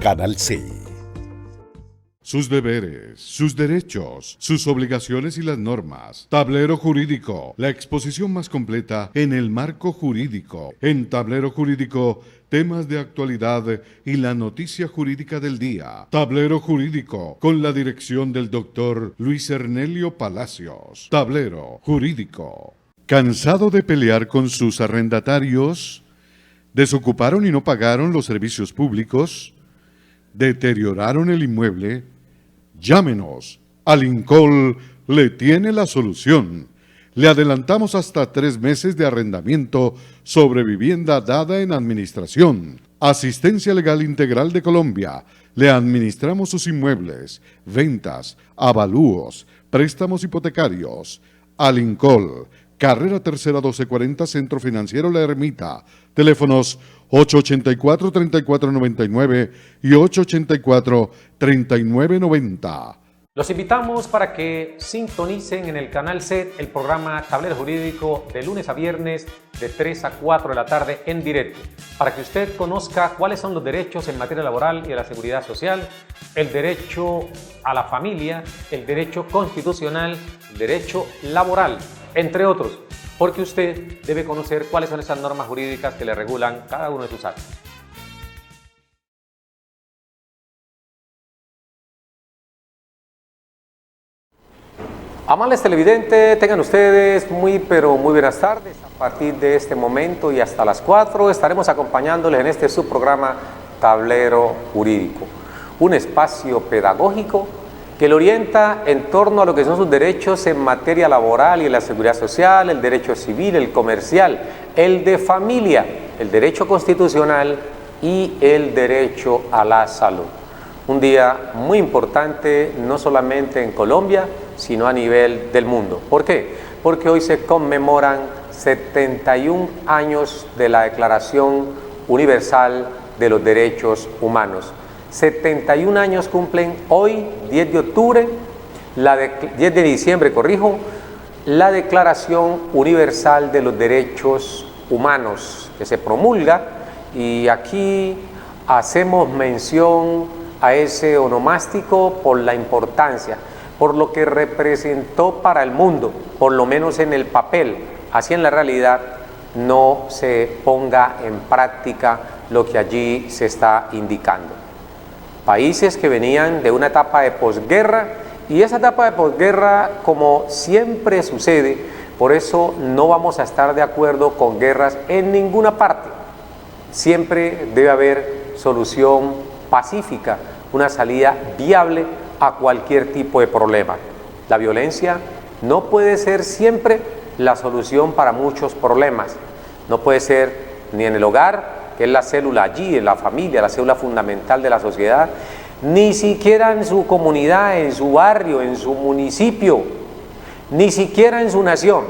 Canal C. Sus deberes, sus derechos, sus obligaciones y las normas. Tablero Jurídico, la exposición más completa en el marco jurídico. En Tablero Jurídico, temas de actualidad y la noticia jurídica del día. Tablero Jurídico, con la dirección del doctor Luis Ernelio Palacios. Tablero Jurídico. ¿Cansado de pelear con sus arrendatarios? ¿Desocuparon y no pagaron los servicios públicos? ¿Deterioraron el inmueble? Llámenos. Alincol le tiene la solución. Le adelantamos hasta 3 meses de arrendamiento sobre vivienda dada en administración. Asistencia Legal Integral de Colombia. Le administramos sus inmuebles, ventas, avalúos, préstamos hipotecarios. Alincol. Carrera Tercera 1240, Centro Financiero La Ermita. Teléfonos 884-3499 y 884-3990. Los invitamos para que sintonicen en el Canal C el programa Tablero Jurídico de lunes a viernes de 3 a 4 de la tarde en directo, para que usted conozca cuáles son los derechos en materia laboral y de la seguridad social, el derecho a la familia, el derecho constitucional, el derecho laboral, entre otros, porque usted debe conocer cuáles son esas normas jurídicas que le regulan cada uno de sus actos. Amables televidentes, tengan ustedes muy buenas tardes. A partir de este momento y hasta las 4 estaremos acompañándoles en este subprograma Tablero Jurídico, un espacio pedagógico que le orienta en torno a lo que son sus derechos en materia laboral y en la seguridad social, el derecho civil, el comercial, el de familia, el derecho constitucional y el derecho a la salud. Un día muy importante, no solamente en Colombia, sino a nivel del mundo. ¿Por qué? Porque hoy se conmemoran 71 años de la Declaración Universal de los Derechos Humanos. 71 años cumplen hoy, 10 de octubre, 10 de diciembre, la Declaración Universal de los Derechos Humanos, que se promulga, y aquí hacemos mención a ese onomástico por la importancia, por lo que representó para el mundo, por lo menos en el papel, así en la realidad no se ponga en práctica lo que allí se está indicando. Países que venían de una etapa de posguerra, y esa etapa de posguerra, como siempre sucede, por eso no vamos a estar de acuerdo con guerras en ninguna parte. Siempre debe haber solución pacífica, una salida viable a cualquier tipo de problema. La violencia no puede ser siempre la solución para muchos problemas. No puede ser ni en el hogar, que es la célula allí, en la familia, la célula fundamental de la sociedad, ni siquiera en su comunidad, en su barrio, en su municipio, ni siquiera en su nación.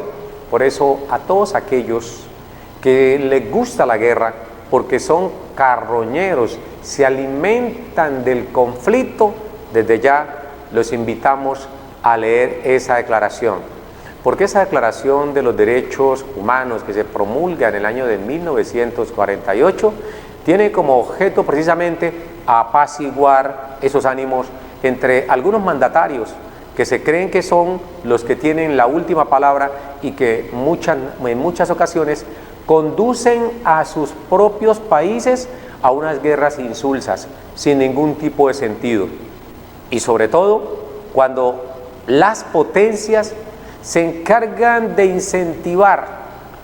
Por eso a todos aquellos que les gusta la guerra, porque son carroñeros, se alimentan del conflicto, desde ya los invitamos a leer esa declaración. Porque esa Declaración de los Derechos Humanos que se promulga en el año de 1948 tiene como objeto precisamente apaciguar esos ánimos entre algunos mandatarios que se creen que son los que tienen la última palabra y que en muchas ocasiones conducen a sus propios países a unas guerras insulsas, sin ningún tipo de sentido. Y sobre todo, cuando las potencias se encargan de incentivar,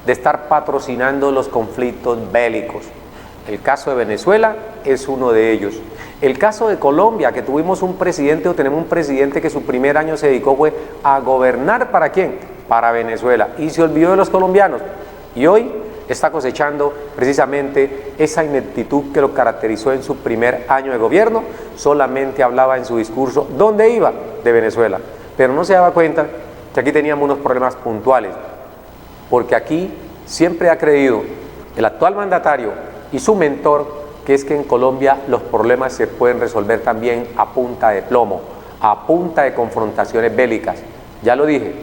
de estar patrocinando los conflictos bélicos. El caso de Venezuela es uno de ellos. El caso de Colombia, que tuvimos un presidente o tenemos un presidente que su primer año se dedicó fue a gobernar, ¿para quién? Para Venezuela, y se olvidó de los colombianos. Y hoy está cosechando precisamente esa ineptitud que lo caracterizó en su primer año de gobierno. Solamente hablaba en su discurso, ¿dónde iba? De Venezuela. Pero no se daba cuenta que aquí teníamos unos problemas puntuales, porque aquí siempre ha creído el actual mandatario y su mentor, que es que en Colombia los problemas se pueden resolver también a punta de plomo, a punta de confrontaciones bélicas. Ya lo dije,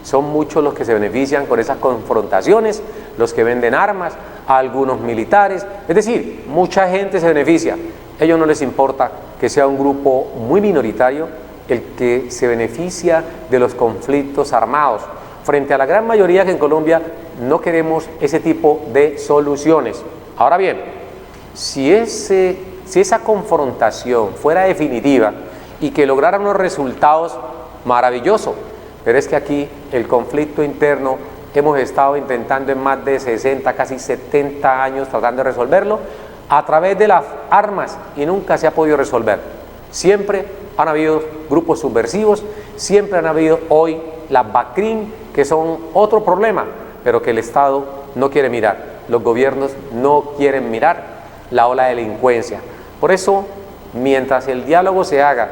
son muchos los que se benefician con esas confrontaciones, los que venden armas a algunos militares, es decir, mucha gente se beneficia, A ellos no les importa que sea un grupo muy minoritario el que se beneficia de los conflictos armados, frente a la gran mayoría que en Colombia no queremos ese tipo de soluciones. Ahora bien, si esa confrontación fuera definitiva y que lograra unos resultados maravillosos, pero es que aquí el conflicto interno hemos estado intentando en más de 60, casi 70 años tratando de resolverlo a través de las armas y nunca se ha podido resolver. Siempre han habido grupos subversivos, siempre han habido hoy las BACRIM, que son otro problema, pero que el Estado no quiere mirar, los gobiernos no quieren mirar la ola de delincuencia. Por eso, mientras el diálogo se haga,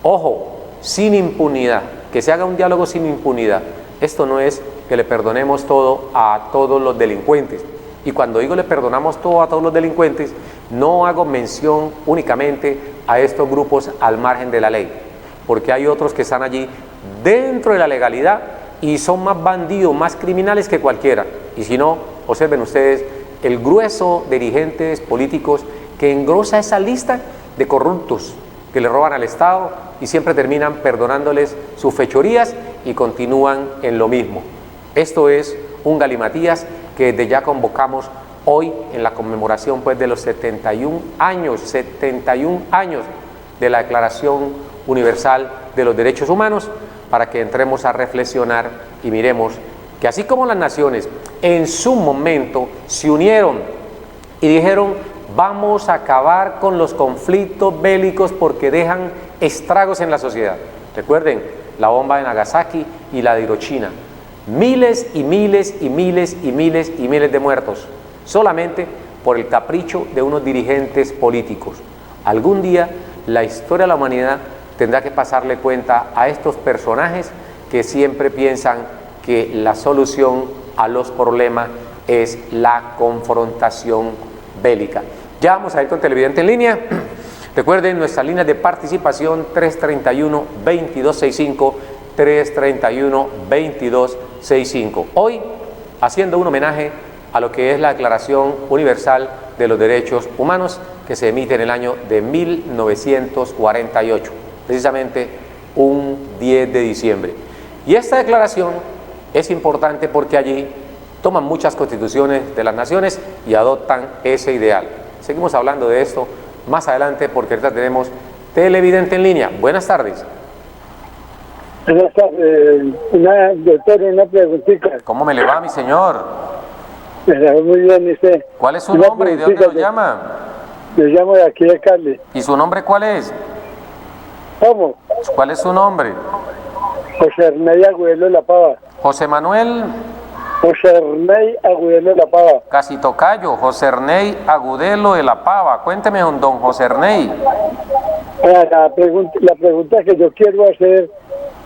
ojo, sin impunidad, que se haga un diálogo sin impunidad, esto no es que le perdonemos todo a todos los delincuentes. Y cuando digo le perdonamos todo a todos los delincuentes, no hago mención únicamente a estos grupos al margen de la ley, porque hay otros que están allí dentro de la legalidad y son más bandidos, más criminales que cualquiera. Y si no, observen ustedes el grueso de dirigentes políticos que engrosa esa lista de corruptos que le roban al Estado y siempre terminan perdonándoles sus fechorías y continúan en lo mismo. Esto es un galimatías que desde ya convocamos hoy en la conmemoración pues, de los 71 años de la Declaración Universal de los Derechos Humanos, para que entremos a reflexionar y miremos que así como las naciones en su momento se unieron y dijeron vamos a acabar con los conflictos bélicos porque dejan estragos en la sociedad. Recuerden la bomba de Nagasaki y la de Hiroshima. Miles y miles y miles y miles y miles de muertos, solamente por el capricho de unos dirigentes políticos. Algún día la historia de la humanidad tendrá que pasarle cuenta a estos personajes que siempre piensan que la solución a los problemas es la confrontación bélica. Ya vamos a ir con Televidente en línea. Recuerden nuestras líneas de participación 331-2265, 331-2265. Hoy, haciendo un homenaje a lo que es la Declaración Universal de los Derechos Humanos, que se emite en el año de 1948, precisamente un 10 de diciembre. Y esta declaración es importante porque allí toman muchas constituciones de las naciones y adoptan ese ideal. Seguimos hablando de esto más adelante porque ahorita tenemos Televidente en línea. Buenas tardes. Buenas tardes, doctor, una preguntita. ¿Cómo me le va, mi señor? Muy bien, usted. ¿Cuál es su nombre y de dónde nos llama? Yo llamo de aquí de Cali. ¿Y su nombre cuál es? ¿Cómo? ¿Cuál es su nombre? José Ernei Agudelo de la Pava. José Manuel. José Ernei Agudelo de la Pava. Casi tocayo, José Ernei Agudelo de la Pava. Cuénteme, don José Ernei. La pregunta que yo quiero hacer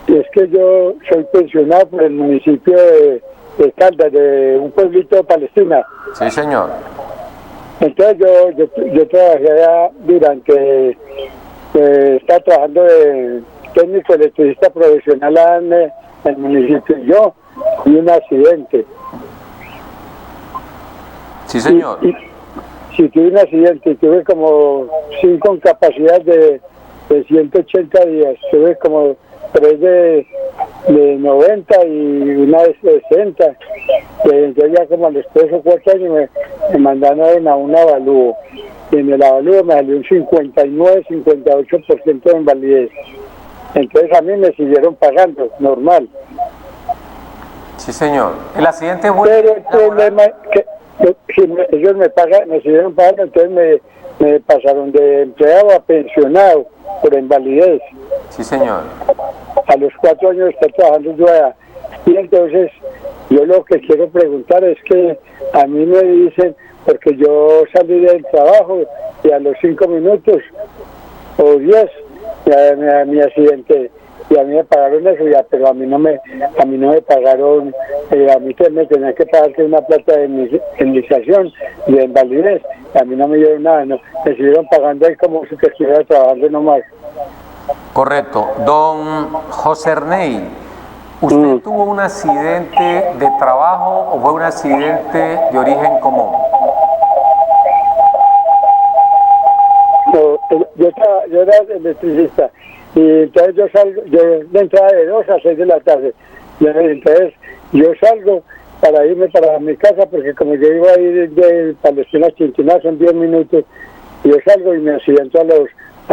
es que yo soy pensionado por el municipio de Caldas, de un pueblito de Palestina. Sí, señor. Entonces yo trabajé allá durante, estaba trabajando de técnico electricista profesional en el municipio. Yo y un accidente. Sí, señor. Sí, tuve un accidente y tuve como 5 incapacidades de 180 días. Tuve como 3 de 90 y una de 60. Entonces ya como después de 4 años me mandaron a un avalúo. Y en el avalúo me salió un 59-58% de invalidez. Entonces a mí me siguieron pagando, normal. Sí, señor. El accidente fue... Pero el problema es que si ellos me siguieron pagando, entonces me pasaron de empleado a pensionado por invalidez. Sí, señor. A los 4 años está trabajando yo allá. Y entonces yo lo que quiero preguntar es que a mí me dicen, porque yo salí del trabajo y a los 5 minutos o 10 ya mi accidente, y a mí me pagaron eso ya, pero a mí no me pagaron, a mí me tenían que pagar una plata de indemnización y de invalidez, y a mí no me dieron nada, no, me siguieron pagando ahí como si estuviera trabajando nomás. Correcto. Don José Ernei, ¿usted tuvo un accidente de trabajo o fue un accidente de origen común? yo era electricista y entonces yo entraba de 2 a 6 de la tarde. Entonces yo salgo para irme para mi casa porque como yo iba a ir de Palestina a Chinchiná son 10 minutos, yo salgo y me accidento a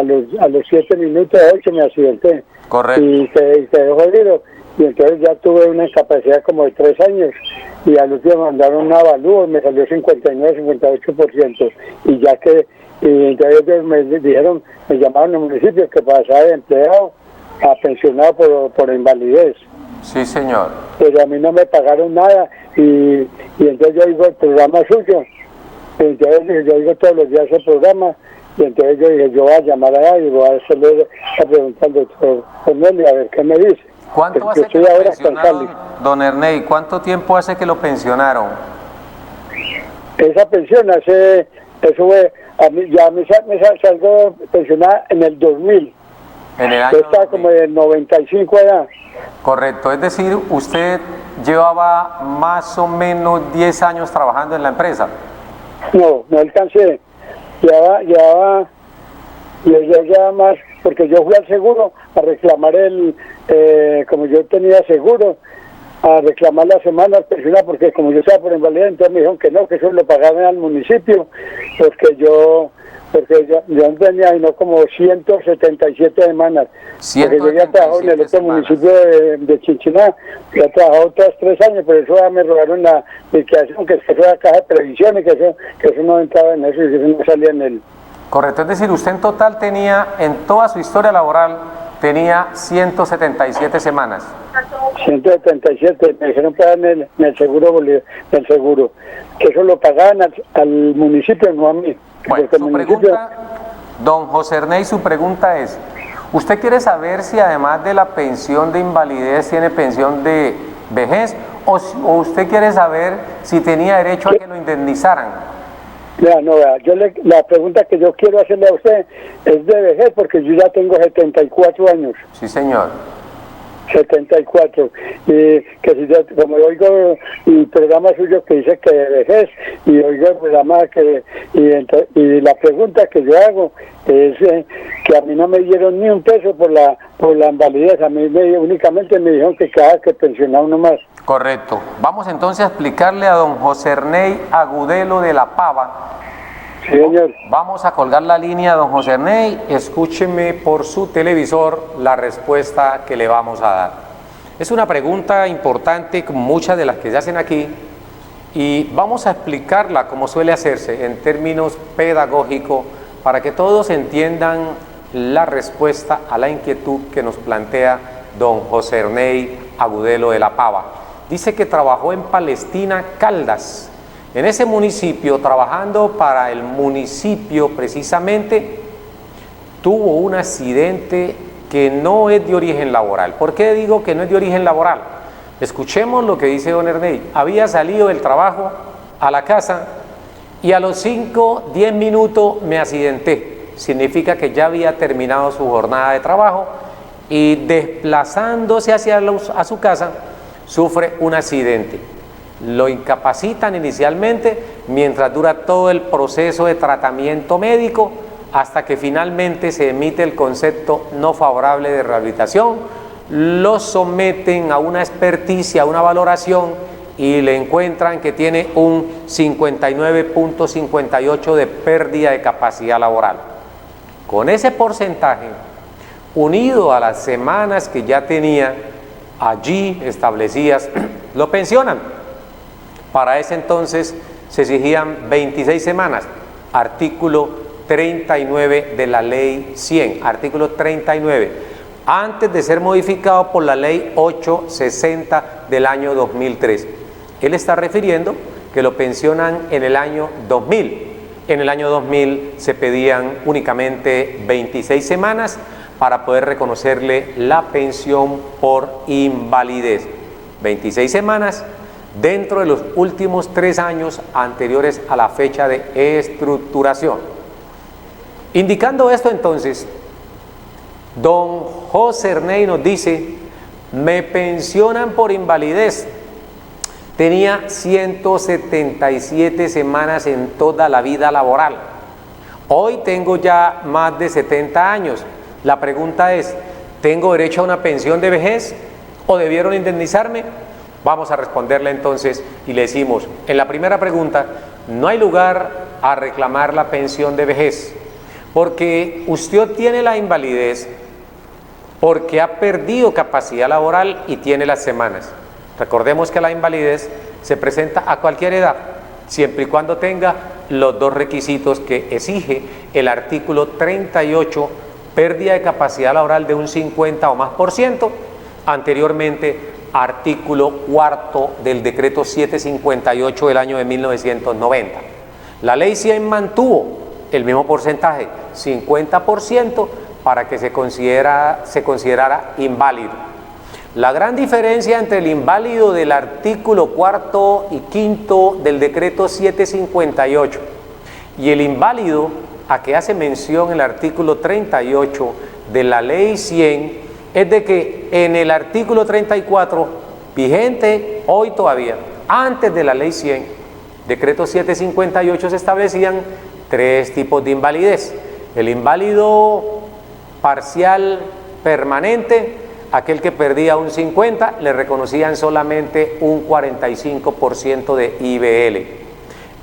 los 7 minutos, 8 me accidenté. Correcto. Y quedé jodido. Y entonces ya tuve una incapacidad como de 3 años y al último me mandaron un avalúo y me salió 59-58%. Y ya que, y entonces ellos me dijeron, me llamaron al municipio que pasaba de empleado a pensionado por invalidez. Sí, señor. Pero a mí no me pagaron nada y entonces yo oigo el programa suyo. Entonces yo oigo todos los días el programa y entonces yo dije, yo voy a llamar allá y voy a hacerle la pregunta al doctor Cornelio a ver qué me dice. ¿Cuánto hace que lo pensionaron, don Ernei? ¿Cuánto tiempo hace que lo pensionaron? Esa pensión eso fue, a mí me salgo pensionada en el 2000. En el año yo estaba 2000. Como del 95 allá. Correcto, es decir, usted llevaba más o menos 10 años trabajando en la empresa. No alcancé. Llevaba más, porque yo fui al seguro a reclamar como yo tenía seguro, a reclamar la semana pensional, porque como yo estaba por invalidez, entonces me dijeron que no, que eso lo pagaban al municipio, porque yo no tenía sino como 177 semanas, porque yo ya trabajado en el otro municipio de Chinchiná, yo he trabajado otros 3 años, pero eso ya me robaron la liquidación, que eso era caja de previsiones, que eso no entraba en eso y eso no salía en él. Correcto, es decir, usted en total tenía, en toda su historia laboral, tenía 177 semanas. 177, me dijeron que en el seguro, que eso lo pagaban al municipio, no a mí. Bueno, su pregunta, don José Ernei, su pregunta es, ¿usted quiere saber si además de la pensión de invalidez tiene pensión de vejez o usted quiere saber si tenía derecho a que lo indemnizaran? La pregunta que yo quiero hacerle a usted es de vejez, porque yo ya tengo 74 años. Sí, señor. 74. Y que si yo, como yo oigo el programa suyo que dice que de vejez, y oigo el programa y la pregunta que yo hago es que a mí no me dieron ni un peso por la invalidez, a mí únicamente me dijeron que cada que pensionaba uno más. Correcto. Vamos entonces a explicarle a don José Ernei Agudelo de la Pava. Sí, señor. Vamos a colgar la línea, don José Ernei. Escúcheme por su televisor la respuesta que le vamos a dar. Es una pregunta importante, como muchas de las que se hacen aquí, y vamos a explicarla como suele hacerse en términos pedagógicos para que todos entiendan la respuesta a la inquietud que nos plantea don José Ernei Agudelo de la Pava. Dice que trabajó en Palestina, Caldas. En ese municipio, trabajando para el municipio precisamente, tuvo un accidente que no es de origen laboral. ¿Por qué digo que no es de origen laboral? Escuchemos lo que dice don Ernei. Había salido del trabajo a la casa y a los 5-10 minutos me accidenté. Significa que ya había terminado su jornada de trabajo y desplazándose a su casa, sufre un accidente. Lo incapacitan inicialmente mientras dura todo el proceso de tratamiento médico hasta que finalmente se emite el concepto no favorable de rehabilitación, lo someten a una experticia, a una valoración y le encuentran que tiene un 59.58 de pérdida de capacidad laboral. Con ese porcentaje, unido a las semanas que ya tenía allí establecidas, lo pensionan. Para ese entonces se exigían 26 semanas, artículo 39 de la ley 100, artículo 39, antes de ser modificado por la ley 860 del año 2003. Él está refiriendo que lo pensionan en el año 2000. En el año 2000 se pedían únicamente 26 semanas para poder reconocerle la pensión por invalidez. 26 semanas dentro de los últimos 3 años anteriores a la fecha de estructuración. Indicando esto entonces, don José Ernei nos dice, me pensionan por invalidez. Tenía 177 semanas en toda la vida laboral. Hoy tengo ya más de 70 años. La pregunta es, ¿tengo derecho a una pensión de vejez o debieron indemnizarme? Vamos a responderle entonces y le decimos, en la primera pregunta, no hay lugar a reclamar la pensión de vejez, porque usted obtiene la invalidez porque ha perdido capacidad laboral y tiene las semanas. Recordemos que la invalidez se presenta a cualquier edad, siempre y cuando tenga los dos requisitos que exige el artículo 38, pérdida de capacidad laboral de un 50 o más por ciento, anteriormente artículo 4 del decreto 758 del año de 1990. La ley 100 mantuvo el mismo porcentaje, 50%, para que se considerara inválido. La gran diferencia entre el inválido del artículo 4 y 5 del decreto 758 y el inválido a que hace mención el artículo 38 de la ley 100 es de que en el artículo 34, vigente hoy todavía, antes de la ley 100, decreto 758, se establecían tres tipos de invalidez. El inválido parcial permanente, aquel que perdía un 50, le reconocían solamente un 45% de IBL.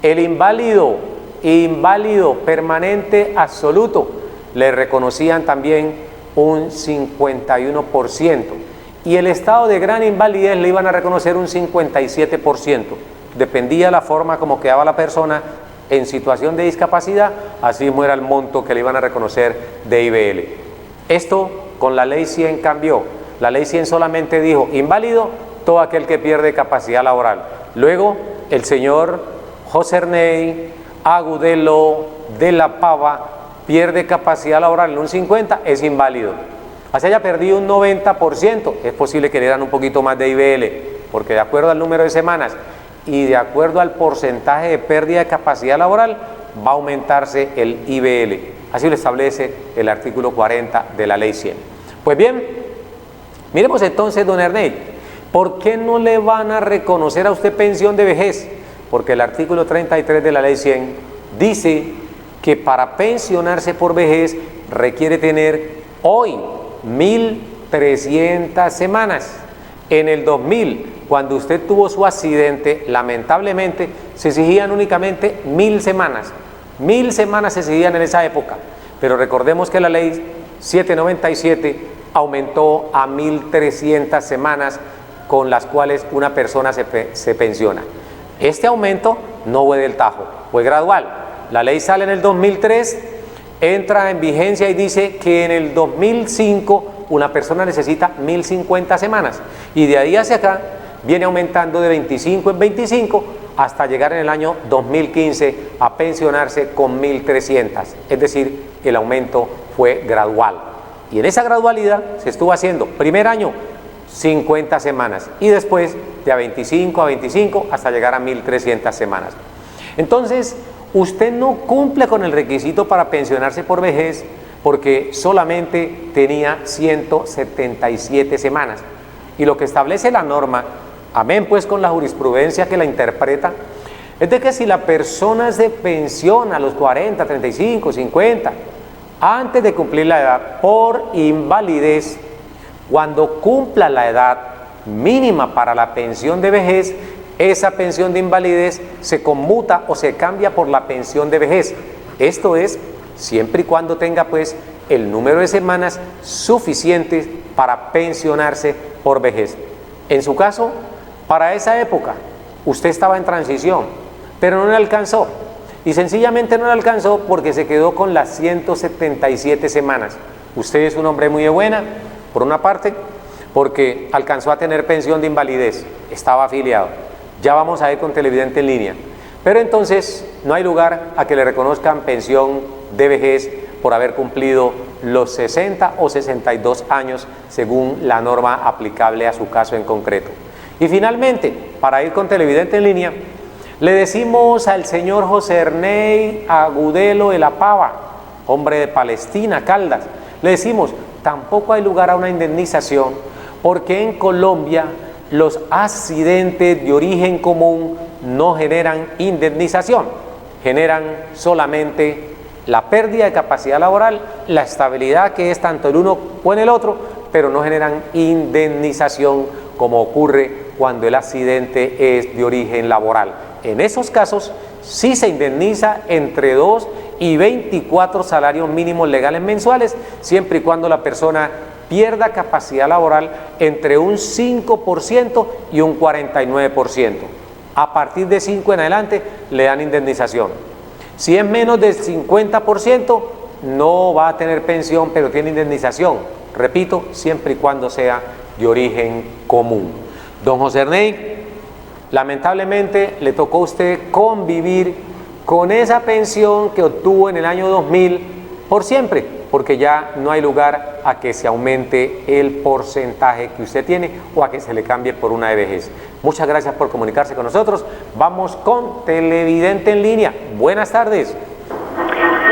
El inválido permanente absoluto, le reconocían también un 51%. Y el estado de gran invalidez le iban a reconocer un 57%. Dependía la forma como quedaba la persona en situación de discapacidad, así mismo era el monto que le iban a reconocer de IBL. Esto con la ley 100 cambió. La ley 100 solamente dijo inválido todo aquel que pierde capacidad laboral. Luego el señor José Ernei Agudelo de la Pava pierde capacidad laboral en un 50, es inválido. Así haya perdido un 90%, es posible que le dan un poquito más de IBL, porque de acuerdo al número de semanas y de acuerdo al porcentaje de pérdida de capacidad laboral, va a aumentarse el IBL. Así lo establece el artículo 40 de la ley 100. Pues bien, miremos entonces, don Ernei, ¿por qué no le van a reconocer a usted pensión de vejez? Porque el artículo 33 de la ley 100 dice que para pensionarse por vejez requiere tener hoy 1.300 semanas. En el 2000, cuando usted tuvo su accidente, lamentablemente se exigían únicamente 1.000 semanas. 1.000 semanas se exigían en esa época, pero recordemos que la ley 797 aumentó a 1.300 semanas con las cuales una persona se pensiona. Este aumento no fue del tajo, fue gradual. La ley sale en el 2003, entra en vigencia y dice que en el 2005 una persona necesita 1.050 semanas y de ahí hacia acá viene aumentando de 25 en 25 hasta llegar en el año 2015 a pensionarse con 1.300, es decir, el aumento fue gradual. Y en esa gradualidad se estuvo haciendo, primer año 50 semanas y después de a 25 a 25 hasta llegar a 1.300 semanas. Entonces, usted no cumple con el requisito para pensionarse por vejez porque solamente tenía 177 semanas. Y lo que establece la norma, amén pues con la jurisprudencia que la interpreta, es de que si la persona se pensiona a los 40, 35, 50, antes de cumplir la edad por invalidez, cuando cumpla la edad mínima para la pensión de vejez, esa pensión de invalidez se conmuta o se cambia por la pensión de vejez. Esto es, siempre y cuando tenga pues el número de semanas suficientes para pensionarse por vejez. En su caso, para esa época, usted estaba en transición, pero no le alcanzó. Y sencillamente no le alcanzó porque se quedó con las 177 semanas. Usted es un hombre muy de buena, por una parte, porque alcanzó a tener pensión de invalidez, estaba afiliado. Ya vamos a ir con televidente en línea. Pero entonces no hay lugar a que le reconozcan pensión de vejez por haber cumplido los 60 o 62 años según la norma aplicable a su caso en concreto. Y finalmente, para ir con televidente en línea, le decimos al señor José Ernei Agudelo de la Pava, hombre de Palestina, Caldas, le decimos, tampoco hay lugar a una indemnización porque en Colombia los accidentes de origen común no generan indemnización, generan solamente la pérdida de capacidad laboral, la estabilidad que es tanto el uno o en el otro, pero no generan indemnización como ocurre cuando el accidente es de origen laboral. En esos casos sí se indemniza entre 2 y 24 salarios mínimos legales mensuales, siempre y cuando la persona pierda capacidad laboral entre un 5% y un 49%. A partir de 5 en adelante le dan indemnización. Si es menos del 50%, no va a tener pensión, pero tiene indemnización. Repito, siempre y cuando sea de origen común. Don José Ernei, lamentablemente le tocó a usted convivir con esa pensión que obtuvo en el año 2000 por siempre, porque ya no hay lugar a que se aumente el porcentaje que usted tiene o a que se le cambie por una de vejez. Muchas gracias por comunicarse con nosotros. Vamos con televidente en línea. Buenas tardes.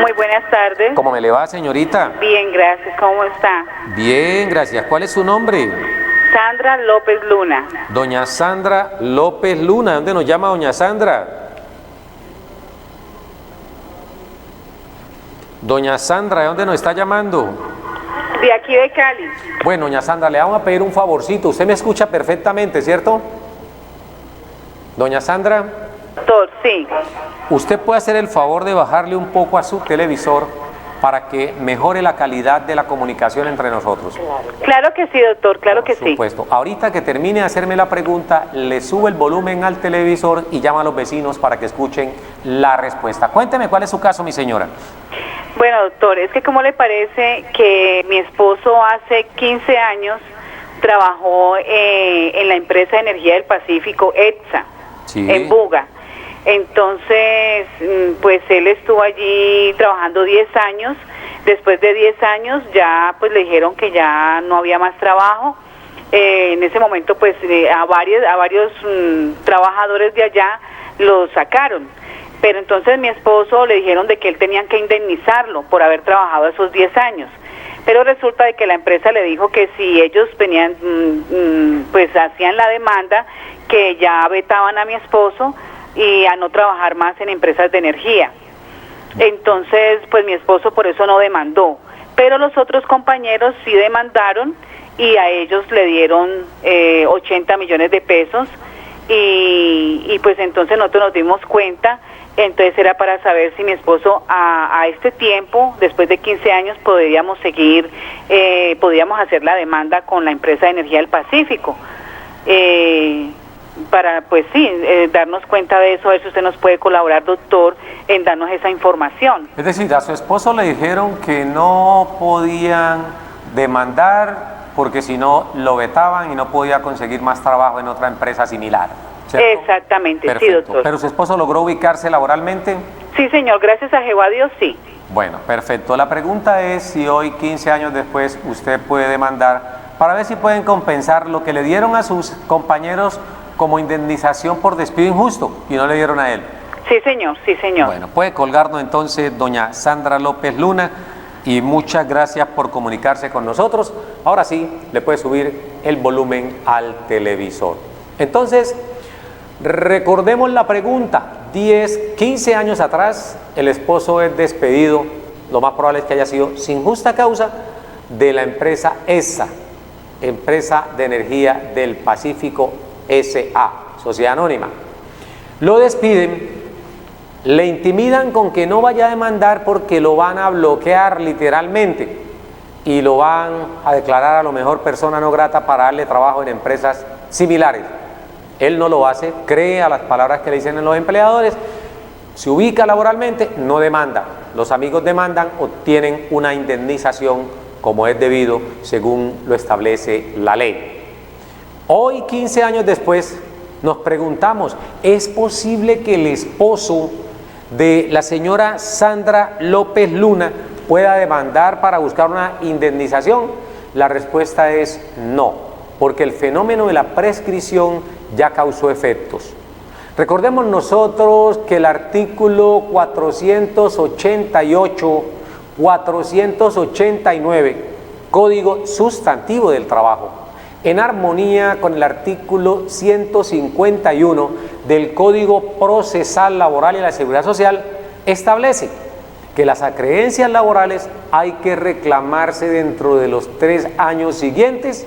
Muy buenas tardes. ¿Cómo me le va, señorita? Bien, gracias. ¿Cómo está? Bien, gracias. ¿Cuál es su nombre? Sandra López Luna. Doña Sandra López Luna. ¿Dónde nos llama doña Sandra? Doña Sandra, ¿de dónde nos está llamando? De aquí de Cali. Bueno, doña Sandra, le vamos a pedir un favorcito. Usted me escucha perfectamente, ¿cierto? Doña Sandra. Doctor, sí. ¿Usted puede hacer el favor de bajarle un poco a su televisor para que mejore la calidad de la comunicación entre nosotros? Claro que sí, doctor, claro que sí. Por supuesto. Ahorita que termine de hacerme la pregunta, le sube el volumen al televisor y llama a los vecinos para que escuchen la respuesta. Cuénteme cuál es su caso, mi señora. Bueno, doctor, es que ¿cómo le parece que mi esposo hace 15 años trabajó en la empresa de energía del Pacífico, EPSA, Sí. en Buga? Entonces, pues él estuvo allí trabajando 10 años. Después de 10 años ya pues le dijeron que ya no había más trabajo. En ese momento pues a varios trabajadores de allá los sacaron. Pero entonces mi esposo le dijeron de que él tenía que indemnizarlo por haber trabajado esos 10 años. Pero resulta de que la empresa le dijo que si ellos venían, pues hacían la demanda, que ya vetaban a mi esposo y a no trabajar más en empresas de energía. Entonces, pues mi esposo por eso no demandó. Pero los otros compañeros sí demandaron y a ellos le dieron 80 millones de pesos y pues entonces nosotros nos dimos cuenta. Entonces era para saber si mi esposo a este tiempo, después de 15 años, podríamos seguir, podríamos hacer la demanda con la empresa de energía del Pacífico. Para, pues sí, darnos cuenta de eso, a ver si usted nos puede colaborar, doctor, en darnos esa información. Es decir, a su esposo le dijeron que no podían demandar porque si no lo vetaban y no podía conseguir más trabajo en otra empresa similar, ¿cierto? Exactamente. Perfecto. Sí, doctor. ¿Pero su esposo logró ubicarse laboralmente? Sí, señor, gracias a Jehová Dios, sí. Bueno, perfecto. La pregunta es si hoy, 15 años después, usted puede demandar para ver si pueden compensar lo que le dieron a sus compañeros como indemnización por despido injusto y no le dieron a él. Sí, señor, sí, señor. Bueno, puede colgarnos entonces doña Sandra López Luna y muchas gracias por comunicarse con nosotros. Ahora sí, le puede subir el volumen al televisor. Entonces, recordemos la pregunta. 10, 15 años atrás, el esposo es despedido, lo más probable es que haya sido sin justa causa, de la empresa ESA, Empresa de Energía del Pacífico S.A., Sociedad Anónima. Lo despiden, le intimidan con que no vaya a demandar porque lo van a bloquear literalmente y lo van a declarar a lo mejor persona no grata para darle trabajo en empresas similares. Él no lo hace, cree a las palabras que le dicen los empleadores, se ubica laboralmente, no demanda. Los amigos demandan, obtienen una indemnización como es debido según lo establece la ley. Hoy, 15 años después, nos preguntamos, ¿es posible que el esposo de la señora Sandra López Luna pueda demandar para buscar una indemnización? La respuesta es no, porque el fenómeno de la prescripción ya causó efectos. Recordemos nosotros que el artículo 488, 489, Código Sustantivo del Trabajo, en armonía con el artículo 151 del Código Procesal Laboral y la Seguridad Social, establece que las acreencias laborales hay que reclamarse dentro de los 3 años siguientes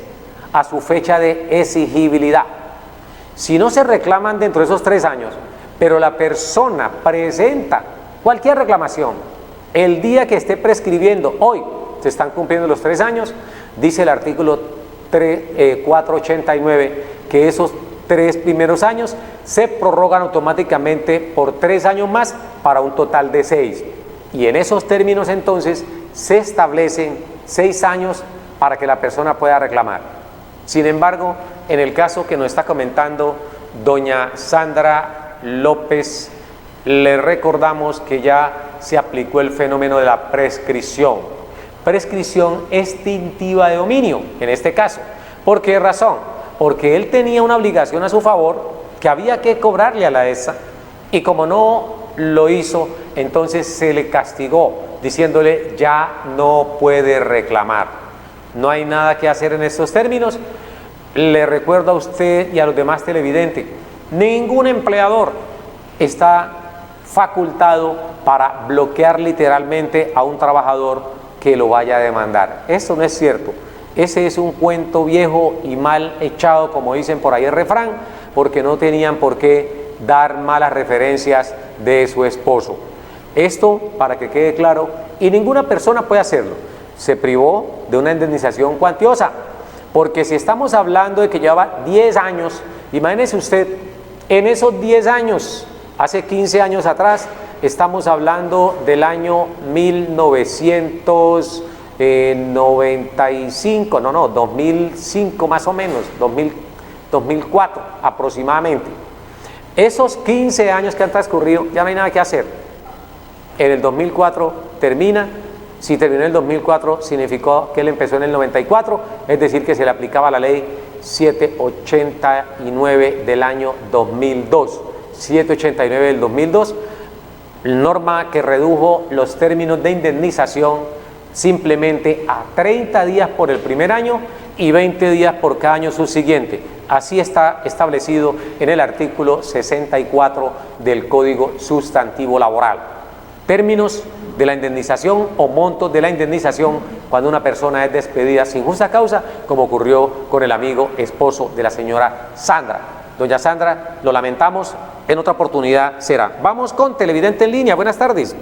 a su fecha de exigibilidad. Si no se reclaman dentro de esos 3 años, pero la persona presenta cualquier reclamación el día que esté prescribiendo, hoy se están cumpliendo los 3 años, dice el artículo 489 que esos 3 primeros años se prorrogan automáticamente por 3 años más para un total de 6. Y en esos términos entonces se establecen 6 años para que la persona pueda reclamar. Sin embargo, en el caso que nos está comentando doña Sandra López, le recordamos que ya se aplicó el fenómeno de la prescripción. Prescripción extintiva de dominio, en este caso. ¿Por qué razón? Porque él tenía una obligación a su favor que había que cobrarle a la ESA, y como no lo hizo, entonces se le castigó diciéndole ya no puede reclamar. No hay nada que hacer en estos términos. Le recuerdo a usted y a los demás televidentes, ningún empleador está facultado para bloquear literalmente a un trabajador que lo vaya a demandar. Eso no es cierto. Ese es un cuento viejo y mal echado, como dicen por ahí el refrán, porque no tenían por qué dar malas referencias de su esposo. Esto para que quede claro, y ninguna persona puede hacerlo. Se privó de una indemnización cuantiosa, porque si estamos hablando de que llevaba 10 años, imagínese usted, en esos 10 años, hace 15 años atrás, estamos hablando del año 1995, 2005 más o menos, 2004 aproximadamente. Esos 15 años que han transcurrido, ya no hay nada que hacer. En el 2004 termina. Si terminó en el 2004, significó que él empezó en el 94, es decir, que se le aplicaba la ley 789 del año 2002. 789 del 2002, norma que redujo los términos de indemnización simplemente a 30 días por el primer año y 20 días por cada año subsiguiente. Así está establecido en el artículo 64 del Código Sustantivo Laboral. Términos de la indemnización o montos de la indemnización cuando una persona es despedida sin justa causa, como ocurrió con el amigo esposo de la señora Sandra. Doña Sandra, lo lamentamos, en otra oportunidad será. Vamos con televidente en línea, buenas tardes.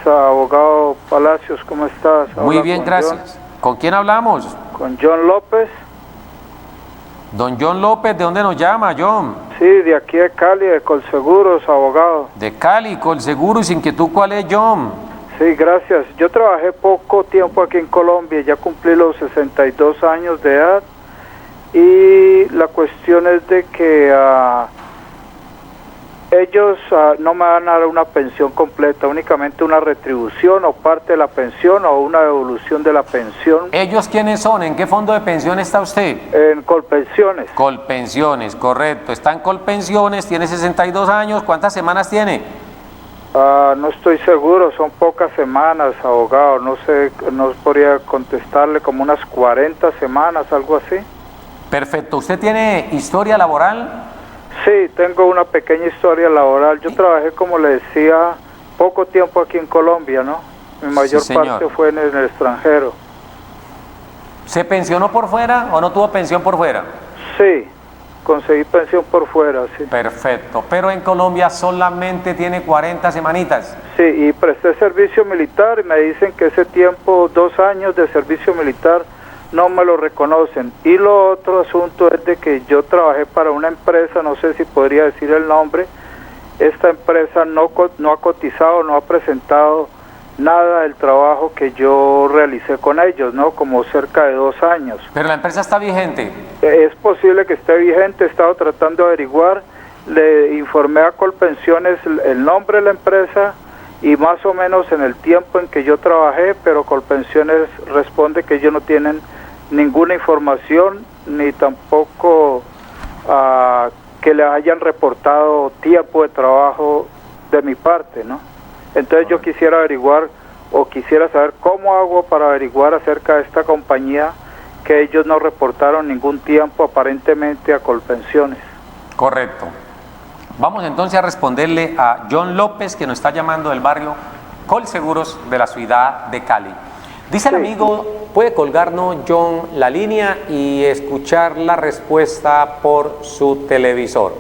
Abogado Palacios, ¿cómo estás? Muy bien, gracias. ¿Con quién hablamos? Con John López. Don John López, ¿de dónde nos llama, John? Sí, de aquí de Cali, de Colseguros, abogado. De Cali, Colseguros, inquietud, ¿cuál es, John? Sí, gracias. Yo trabajé poco tiempo aquí en Colombia, ya cumplí los 62 años de edad, y la cuestión es de que ellos no me van a dar una pensión completa, únicamente una retribución o parte de la pensión o una devolución de la pensión. ¿Ellos quiénes son? ¿En qué fondo de pensión está usted? En Colpensiones. Colpensiones, correcto. Está en Colpensiones, tiene 62 años. ¿Cuántas semanas tiene? No estoy seguro, son pocas semanas, abogado. No sé, no podría contestarle, como unas 40 semanas, algo así. Perfecto. ¿Usted tiene historia laboral? Sí, tengo una pequeña historia laboral. Yo trabajé, como le decía, poco tiempo aquí en Colombia, ¿no? Mi mayor parte fue en el extranjero. ¿Se pensionó por fuera o no tuvo pensión por fuera? Sí, conseguí pensión por fuera, sí. Perfecto, pero en Colombia solamente tiene 40 semanitas. Sí, y presté servicio militar y me dicen que ese tiempo, 2 años de servicio militar, no me lo reconocen. Y lo otro asunto es de que yo trabajé para una empresa, no sé si podría decir el nombre. Esta empresa no ha cotizado, no ha presentado nada del trabajo que yo realicé con ellos, ¿no? Como cerca de 2 años. ¿Pero la empresa está vigente? Es posible que esté vigente, he estado tratando de averiguar. Le informé a Colpensiones el nombre de la empresa y más o menos en el tiempo en que yo trabajé, pero Colpensiones responde que ellos no tienen ninguna información, ni tampoco que le hayan reportado tiempo de trabajo de mi parte, ¿no? Entonces yo quisiera averiguar, o quisiera saber cómo hago para averiguar acerca de esta compañía, que ellos no reportaron ningún tiempo aparentemente a Colpensiones. Correcto. Vamos entonces a responderle a John López, que nos está llamando del barrio Colseguros de la ciudad de Cali. Dice el amigo, puede colgarnos John la línea y escuchar la respuesta por su televisor.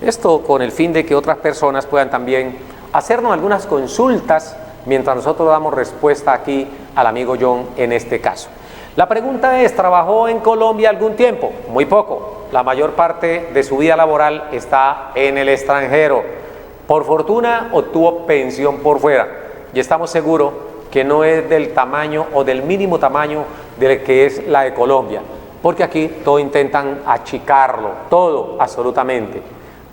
Esto con el fin de que otras personas puedan también hacernos algunas consultas mientras nosotros damos respuesta aquí al amigo John en este caso. La pregunta es, ¿trabajó en Colombia algún tiempo? Muy poco. La mayor parte de su vida laboral está en el extranjero. Por fortuna obtuvo pensión por fuera y estamos seguros que no es del tamaño o del mínimo tamaño del que es la de Colombia, porque aquí todo intentan achicarlo, todo, absolutamente,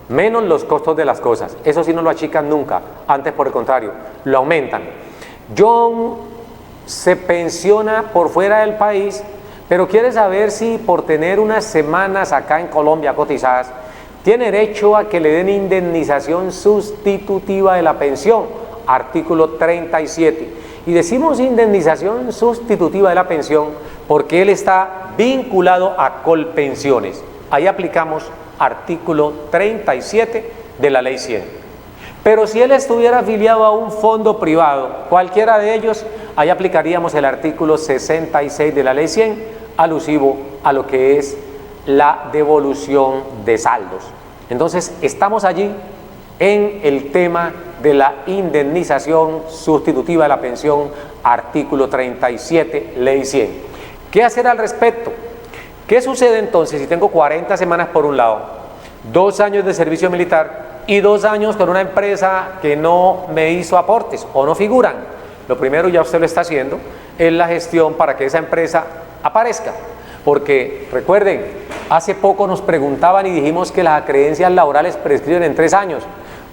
menos los costos de las cosas. Eso sí no lo achican nunca, antes por el contrario, lo aumentan. John se pensiona por fuera del país, pero quiere saber si por tener unas semanas acá en Colombia cotizadas, tiene derecho a que le den indemnización sustitutiva de la pensión, artículo 37. Y decimos indemnización sustitutiva de la pensión porque él está vinculado a Colpensiones. Ahí aplicamos artículo 37 de la ley 100. Pero si él estuviera afiliado a un fondo privado, cualquiera de ellos, ahí aplicaríamos el artículo 66 de la ley 100, alusivo a lo que es la devolución de saldos. Entonces, estamos allí en el tema de la indemnización sustitutiva de la pensión, artículo 37, ley 100. ¿Qué hacer al respecto? ¿Qué sucede entonces si tengo 40 semanas por un lado, 2 años de servicio militar y 2 años con una empresa que no me hizo aportes o no figuran? Lo primero, ya usted lo está haciendo, es la gestión para que esa empresa aparezca. Porque recuerden, hace poco nos preguntaban y dijimos que las acreencias laborales prescriben en 3 años.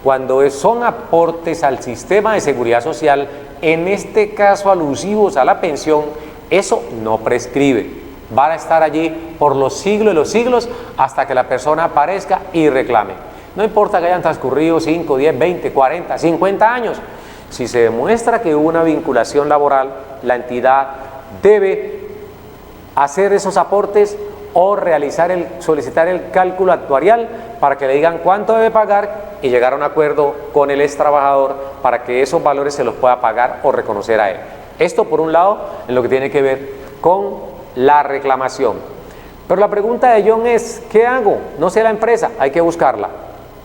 Cuando son aportes al sistema de seguridad social, en este caso alusivos a la pensión, eso no prescribe. Van a estar allí por los siglos de los siglos hasta que la persona aparezca y reclame. No importa que hayan transcurrido 5, 10, 20, 40, 50 años. Si se demuestra que hubo una vinculación laboral, la entidad debe hacer esos aportes o solicitar el cálculo actuarial para que le digan cuánto debe pagar y llegar a un acuerdo con el ex trabajador para que esos valores se los pueda pagar o reconocer a él. Esto por un lado en lo que tiene que ver con la reclamación. Pero la pregunta de John es, ¿qué hago? No sé la empresa, hay que buscarla.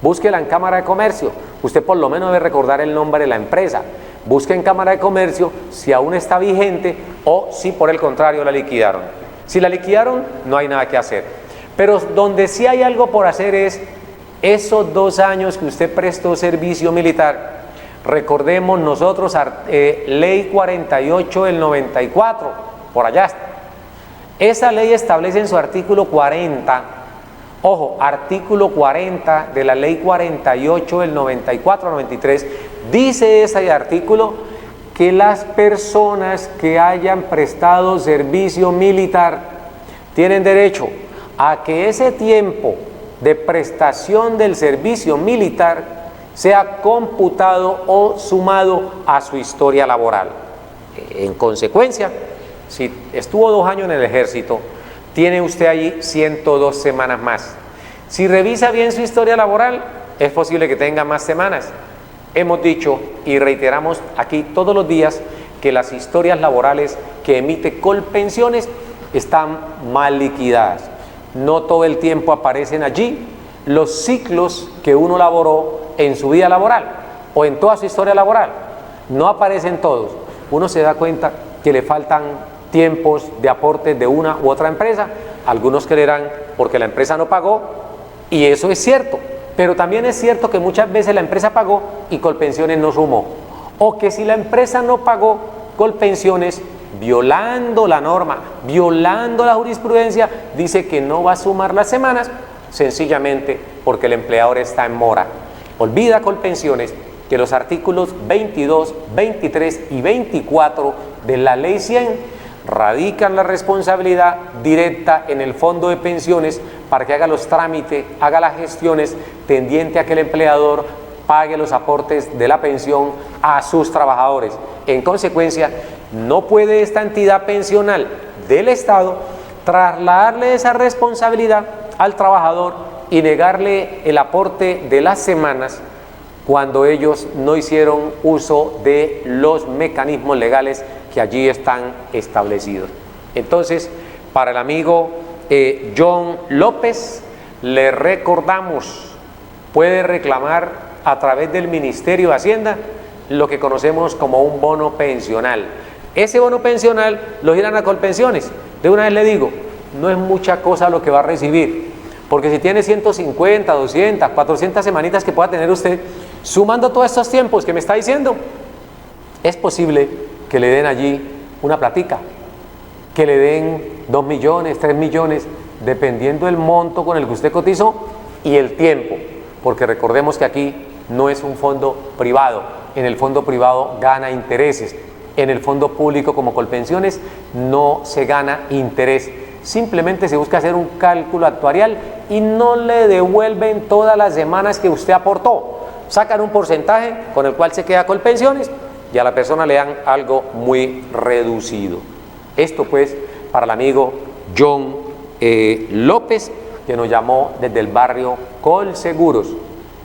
Búsquela en Cámara de Comercio. Usted por lo menos debe recordar el nombre de la empresa. Busque en Cámara de Comercio si aún está vigente o si por el contrario la liquidaron. Si la liquidaron, no hay nada que hacer. Pero donde sí hay algo por hacer es esos 2 años que usted prestó servicio militar. Recordemos nosotros, ley 48 del 94, por allá está. Esa ley establece en su artículo 40, ojo, artículo 40 de la ley 48 del 94-93, dice ese artículo que las personas que hayan prestado servicio militar tienen derecho a que ese tiempo de prestación del servicio militar sea computado o sumado a su historia laboral. En consecuencia, si estuvo 2 años en el ejército, tiene usted allí 102 semanas más. Si revisa bien su historia laboral, es posible que tenga más semanas. Hemos dicho y reiteramos aquí todos los días que las historias laborales que emite Colpensiones están mal liquidadas. No todo el tiempo aparecen allí los ciclos que uno laboró en su vida laboral o en toda su historia laboral. No aparecen todos. Uno se da cuenta que le faltan tiempos de aportes de una u otra empresa. Algunos creerán porque la empresa no pagó, y eso es cierto. Pero también es cierto que muchas veces la empresa pagó y Colpensiones no sumó. O que si la empresa no pagó, Colpensiones, violando la norma, violando la jurisprudencia, dice que no va a sumar las semanas, sencillamente porque el empleador está en mora. Olvida Colpensiones que los artículos 22, 23 y 24 de la Ley 100 radican la responsabilidad directa en el fondo de pensiones para que haga los trámites, haga las gestiones tendiente a que el empleador pague los aportes de la pensión a sus trabajadores. En consecuencia, no puede esta entidad pensional del Estado trasladarle esa responsabilidad al trabajador y negarle el aporte de las semanas cuando ellos no hicieron uso de los mecanismos legales que allí están establecidos. Entonces, para el amigo John López, le recordamos, puede reclamar a través del Ministerio de Hacienda lo que conocemos como un bono pensional. Ese bono pensional lo giran a Colpensiones. De una vez le digo, no es mucha cosa lo que va a recibir, porque si tiene 150, 200, 400 semanitas que pueda tener usted, sumando todos estos tiempos que me está diciendo, es posible que le den allí una platica, que le den 2 millones, 3 millones, dependiendo del monto con el que usted cotizó y el tiempo, porque recordemos que aquí no es un fondo privado. En el fondo privado gana intereses, en el fondo público como Colpensiones no se gana interés, simplemente se busca hacer un cálculo actuarial y no le devuelven todas las semanas que usted aportó, sacan un porcentaje con el cual se queda Colpensiones y a la persona le dan algo muy reducido. Esto pues para el amigo John López, que nos llamó desde el barrio Colseguros.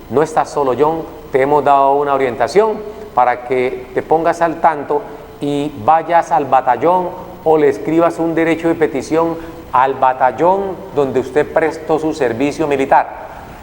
No estás solo, John, te hemos dado una orientación para que te pongas al tanto y vayas al batallón o le escribas un derecho de petición al batallón donde usted prestó su servicio militar.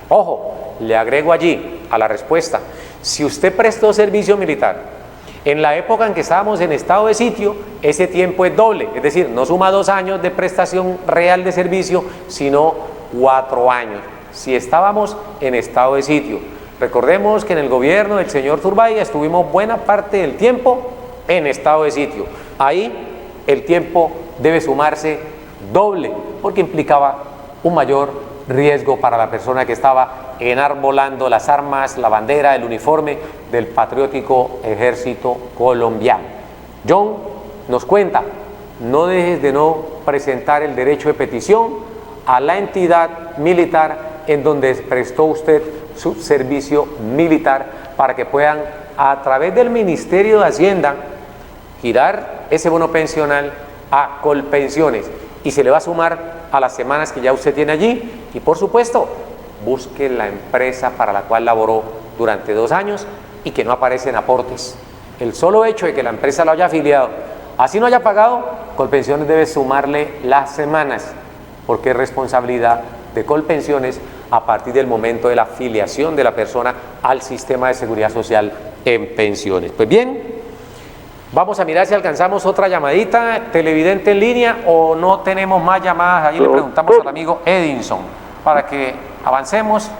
Ojo, le agrego allí a la respuesta, si usted prestó servicio militar en la época en que estábamos en estado de sitio, ese tiempo es doble, es decir, no suma 2 años de prestación real de servicio, sino 4 años. Si estábamos en estado de sitio, recordemos que en el gobierno del señor Turbay estuvimos buena parte del tiempo en estado de sitio. Ahí el tiempo debe sumarse doble, porque implicaba un mayor riesgo para la persona que estaba enarbolando las armas, la bandera, el uniforme del patriótico ejército colombiano. John nos cuenta, no dejes de no presentar el derecho de petición a la entidad militar en donde prestó usted su servicio militar para que puedan, a través del Ministerio de Hacienda, girar ese bono pensional a Colpensiones y se le va a sumar a las semanas que ya usted tiene allí y por supuesto busque la empresa para la cual laboró durante 2 años y que no aparecen aportes. El solo hecho de que la empresa lo haya afiliado, así no haya pagado, Colpensiones debe sumarle las semanas, porque es responsabilidad de Colpensiones a partir del momento de la afiliación de la persona al sistema de seguridad social en pensiones. Pues bien, vamos a mirar si alcanzamos otra llamadita, televidente en línea, o no tenemos más llamadas. Ahí le preguntamos al amigo Edinson para que avancemos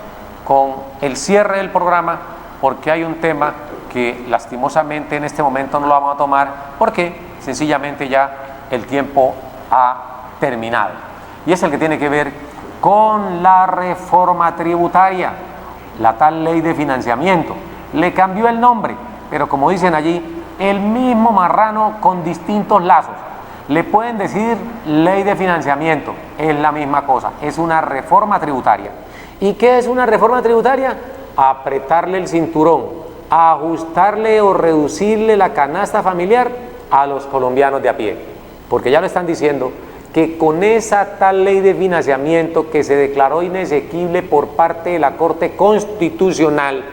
con el cierre del programa, porque hay un tema que lastimosamente en este momento no lo vamos a tomar porque sencillamente ya el tiempo ha terminado, y es el que tiene que ver con la reforma tributaria, la tal ley de financiamiento. Le cambió el nombre, pero como dicen allí, el mismo marrano con distintos lazos. Le pueden decir ley de financiamiento, es la misma cosa, es una reforma tributaria. ¿Y qué es una reforma tributaria? Apretarle el cinturón, ajustarle o reducirle la canasta familiar a los colombianos de a pie, porque ya lo están diciendo, que con esa tal ley de financiamiento que se declaró inexequible por parte de la Corte Constitucional,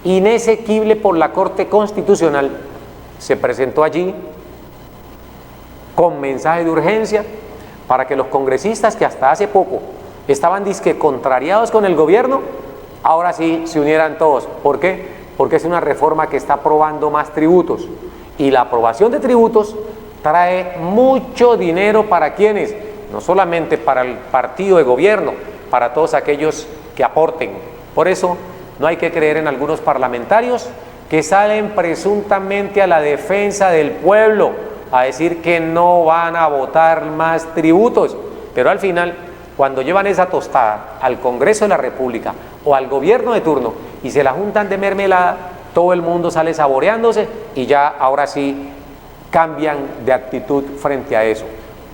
inexequible por la Corte Constitucional, se presentó allí con mensaje de urgencia para que los congresistas que hasta hace poco estaban disque contrariados con el gobierno, ahora sí se unieran todos. ¿Por qué? Porque es una reforma que está aprobando más tributos, y la aprobación de tributos trae mucho dinero para quienes, no solamente para el partido de gobierno, para todos aquellos que aporten. Por eso no hay que creer en algunos parlamentarios que salen presuntamente a la defensa del pueblo, a decir que no van a votar más tributos, pero al final, cuando llevan esa tostada al Congreso de la República o al gobierno de turno y se la juntan de mermelada, todo el mundo sale saboreándose y ya ahora sí cambian de actitud frente a eso.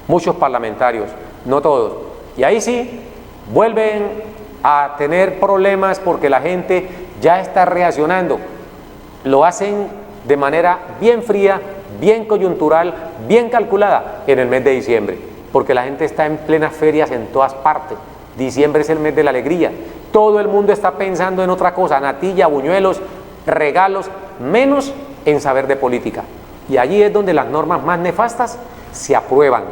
Muchos parlamentarios, no todos, y ahí sí vuelven a tener problemas porque la gente ya está reaccionando. Lo hacen de manera bien fría, bien coyuntural, bien calculada en el mes de diciembre, porque la gente está en plenas ferias en todas partes. Diciembre es el mes de la alegría, todo el mundo está pensando en otra cosa, natilla, buñuelos, regalos, menos en saber de política. Y allí es donde las normas más nefastas se aprueban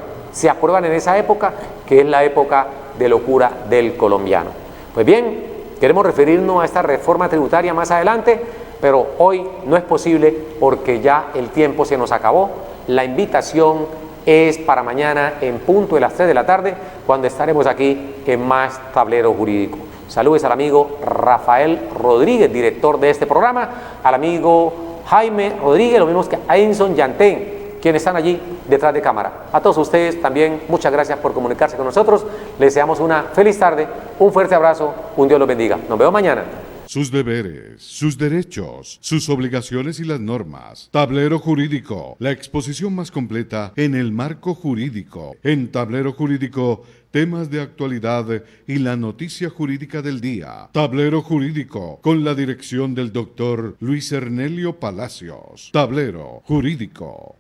en esa época, que es la época de locura del colombiano. Pues bien, queremos referirnos a esta reforma tributaria más adelante, pero hoy no es posible porque ya el tiempo se nos acabó. La invitación es para mañana en punto de las 3 de la tarde, cuando estaremos aquí en Más Tablero Jurídico. Saludos al amigo Rafael Rodríguez, director de este programa, al amigo Jaime Rodríguez, lo mismo que a Enson Yantén, quienes están allí detrás de cámara. A todos ustedes también, muchas gracias por comunicarse con nosotros. Les deseamos una feliz tarde, un fuerte abrazo, un Dios los bendiga. Nos vemos mañana. Sus deberes, sus derechos, sus obligaciones y las normas. Tablero Jurídico, la exposición más completa en el marco jurídico. En Tablero Jurídico, temas de actualidad y la noticia jurídica del día. Tablero Jurídico, con la dirección del doctor Luis Ernelio Palacios. Tablero Jurídico.